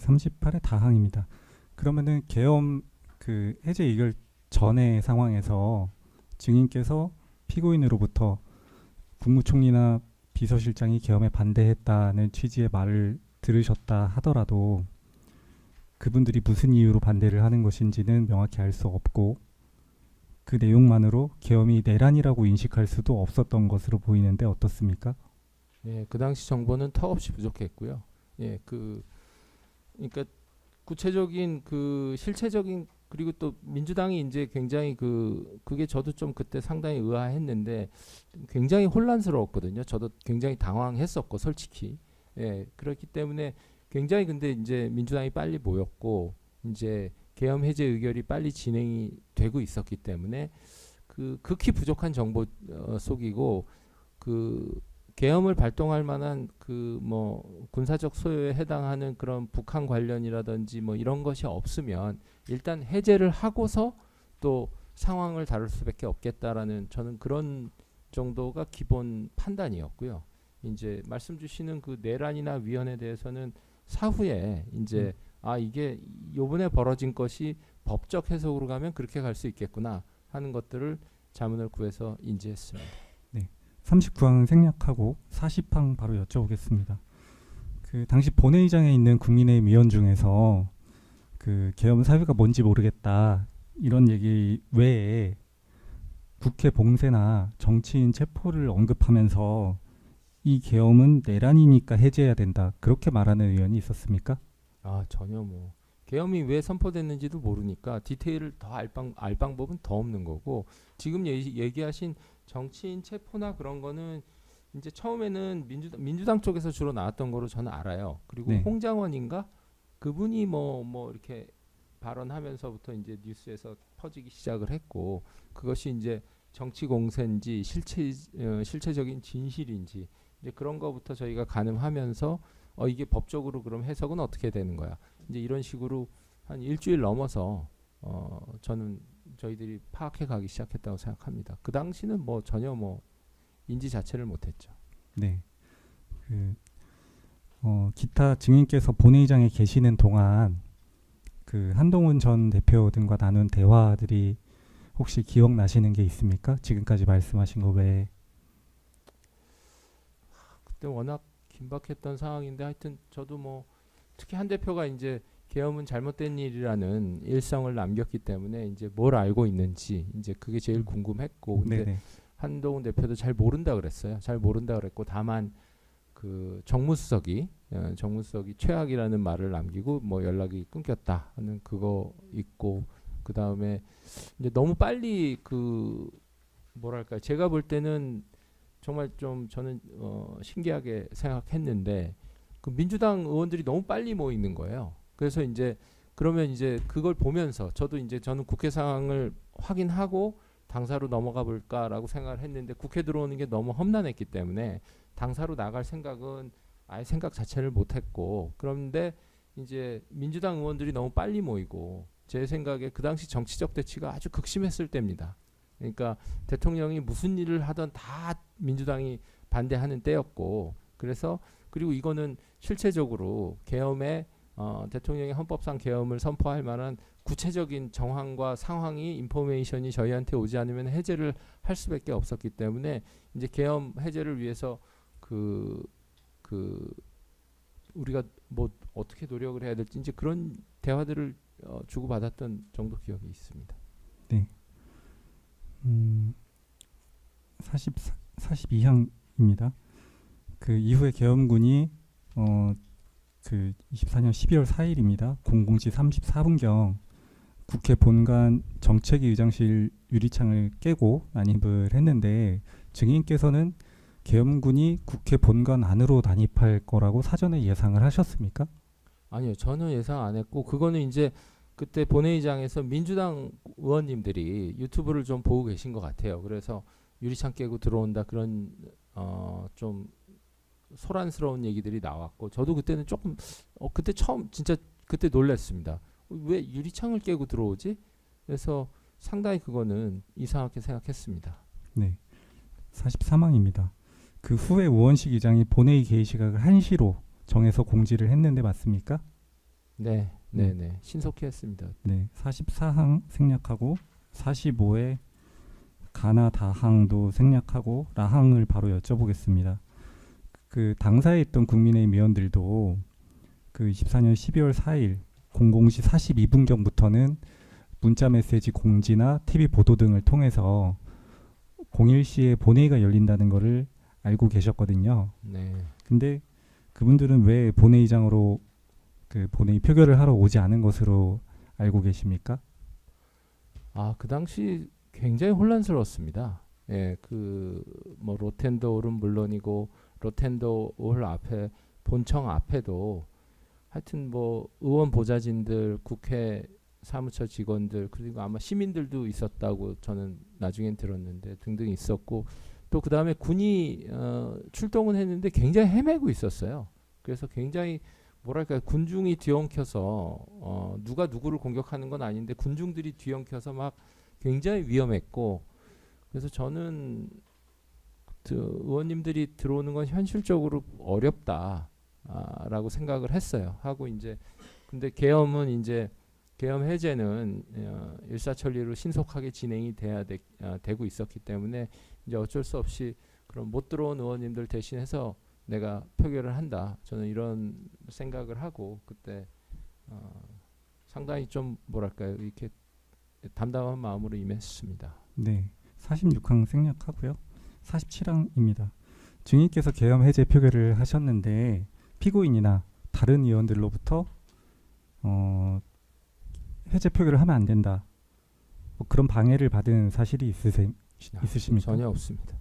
38의 다항입니다. 그러면은 계엄 해제 의결 전의 상황에서 증인께서 피고인으로부터 국무총리나 비서실장이 계엄에 반대했다는 취지의 말을 들으셨다 하더라도 그분들이 무슨 이유로 반대를 하는 것인지는 명확히 알 수 없고 그 내용만으로 계엄이 내란이라고 인식할 수도 없었던 것으로 보이는데 어떻습니까? 예, 그 당시 정보는 턱없이 부족했고요. 예, 그러니까 구체적인 그 실체적인 그리고 또 민주당이 이제 굉장히 그게 저도 좀 그때 상당히 의아했는데 굉장히 혼란스러웠거든요. 저도 굉장히 당황했었고 솔직히. 예, 그렇기 때문에 굉장히 근데 이제 민주당이 빨리 모였고 이제 계엄 해제 의결이 빨리 진행이 되고 있었기 때문에 그 극히 부족한 정보 속이고 그 계엄을 발동할 만한 그 뭐 군사적 소요에 해당하는 그런 북한 관련이라든지 뭐 이런 것이 없으면 일단 해제를 하고서 또 상황을 다룰 수밖에 없겠다라는 저는 그런 정도가 기본 판단이었고요. 이제 말씀 주시는 그 내란이나 위헌에 대해서는 사후에 이제 이게 요번에 벌어진 것이 법적 해석으로 가면 그렇게 갈 수 있겠구나 하는 것들을 자문을 구해서 인지했습니다. 네, 39항 생략하고 40항 바로 여쭤보겠습니다. 그 당시 본회의장에 있는 국민의힘 의원 중에서 그 계엄 사유가 뭔지 모르겠다 이런 얘기 외에 국회 봉쇄나 정치인 체포를 언급하면서 이 계엄은 내란이니까 해제해야 된다 그렇게 말하는 의원이 있었습니까? 전혀 뭐 계엄이 왜 선포됐는지도 모르니까 디테일을 더 알 방법은 더 없는 거고 지금 얘기하신 정치인 체포나 그런 거는 이제 처음에는 민주당 쪽에서 주로 나왔던 거로 저는 알아요. 그리고 네. 홍장원인가 그분이 뭐 이렇게 발언하면서부터 이제 뉴스에서 퍼지기 시작을 했고 그것이 이제 정치 공세인지 실체적인 진실인지 이제 그런 거부터 저희가 가늠하면서 이게 법적으로 그럼 해석은 어떻게 되는 거야? 이제 이런 식으로 한 일주일 넘어서 저는 저희들이 파악해 가기 시작했다고 생각합니다. 그 당시는 뭐 전혀 뭐 인지 자체를 못했죠. 네. 기타 증인께서 본회의장에 계시는 동안 그 한동훈 전 대표 등과 나눈 대화들이 혹시 기억나시는 게 있습니까? 지금까지 말씀하신 거 외에. 그때 워낙 긴박했던 상황인데 하여튼 저도 뭐 특히 한 대표가 이제 계엄은 잘못된 일이라는 일성을 남겼기 때문에 이제 뭘 알고 있는지 이제 그게 제일 궁금했고 근데 네네. 한동훈 대표도 잘 모른다 그랬어요. 잘 모른다 그랬고 다만 그 정무수석이 최악이라는 말을 남기고 뭐 연락이 끊겼다 하는 그거 있고 그 다음에 이제 너무 빨리 그 뭐랄까 제가 볼 때는 정말 좀 저는 신기하게 생각했는데 그 민주당 의원들이 너무 빨리 모이는 거예요. 그래서 이제 그러면 이제 그걸 보면서 저는 국회 상황을 확인하고 당사로 넘어가 볼까라고 생각을 했는데 국회 들어오는 게 너무 험난했기 때문에 당사로 나갈 생각은 아예 생각 자체를 못했고 그런데 이제 민주당 의원들이 너무 빨리 모이고 제 생각에 그 당시 정치적 대치가 아주 극심했을 때입니다. 그러니까 대통령이 무슨 일을 하던 다 민주당이 반대하는 때였고 그래서 그리고 이거는 실체적으로 계엄에 대통령이 헌법상 계엄을 선포할 만한 구체적인 정황과 상황이 인포메이션이 저희한테 오지 않으면 해제를 할 수밖에 없었기 때문에 이제 계엄 해제를 위해서 우리가 뭐 어떻게 노력을 해야 될지 이제 그런 대화들을 주고받았던 정도 기억이 있습니다. 네. 42항입니다. 그 이후에 계엄군이 그 24년 12월 4일입니다. 00시 34분경 국회 본관 정책위 의장실 유리창을 깨고 난입을 했는데 증인께서는 계엄군이 국회 본관 안으로 난입할 거라고 사전에 예상을 하셨습니까? 아니요, 저는 예상 안 했고 그거는 이제 그때 본회의장에서 민주당 의원님들이 유튜브를 좀 보고 계신 것 같아요. 그래서 유리창 깨고 들어온다 그런 좀 소란스러운 얘기들이 나왔고 저도 그때는 조금 그때 처음 진짜 그때 놀랐습니다. 왜 유리창을 깨고 들어오지? 그래서 상당히 그거는 이상하게 생각했습니다. 네. 43항입니다. 그 후에 우원식 의장이 본회의 개의 시각을 1시로 정해서 공지를 했는데 맞습니까? 네, 네, 네. 신속히 했습니다. 네, 44항 생략하고 45에 가나 다항도 생략하고 라항을 바로 여쭤보겠습니다. 그 당사에 있던 국민의힘 의원들도 그 24년 12월 4일 00시 42분경부터는 문자 메시지 공지나 TV 보도 등을 통해서 01시에 본회의가 열린다는 거를 알고 계셨거든요. 네. 근데 그분들은 왜 본회의장으로 그 본회의 표결을 하러 오지 않은 것으로 알고 계십니까? 아, 그 당시 굉장히 혼란스러웠습니다. 예, 그 뭐 로텐더홀은 물론이고 로텐더홀 앞에 본청 앞에도 하여튼 뭐 의원 보좌진들, 국회 사무처 직원들 그리고 아마 시민들도 있었다고 저는 나중엔 들었는데 등등 있었고 또 그 다음에 군이 출동은 했는데 굉장히 헤매고 있었어요. 그래서 굉장히 뭐랄까 군중이 뒤엉켜서 누가 누구를 공격하는 건 아닌데 군중들이 뒤엉켜서 막 굉장히 위험했고 그래서 저는 의원님들이 들어오는 건 현실적으로 어렵다라고 생각을 했어요. 하고 이제 근데 계엄은 이제 계엄 해제는 일사천리로 신속하게 진행이 되고 있었기 때문에 이제 어쩔 수 없이 그럼 못 들어온 의원님들 대신해서 내가 표결을 한다. 저는 이런 생각을 하고 그때 상당히 좀 뭐랄까요 이렇게 담담한 마음으로 임했습니다. 네, 46항 생략하고요. 47항입니다. 증인께서 계엄 해제 표결을 하셨는데 피고인이나 다른 의원들로부터 해제 표결을 하면 안 된다. 뭐 그런 방해를 받은 사실이 있으십니까? 전혀 없습니다.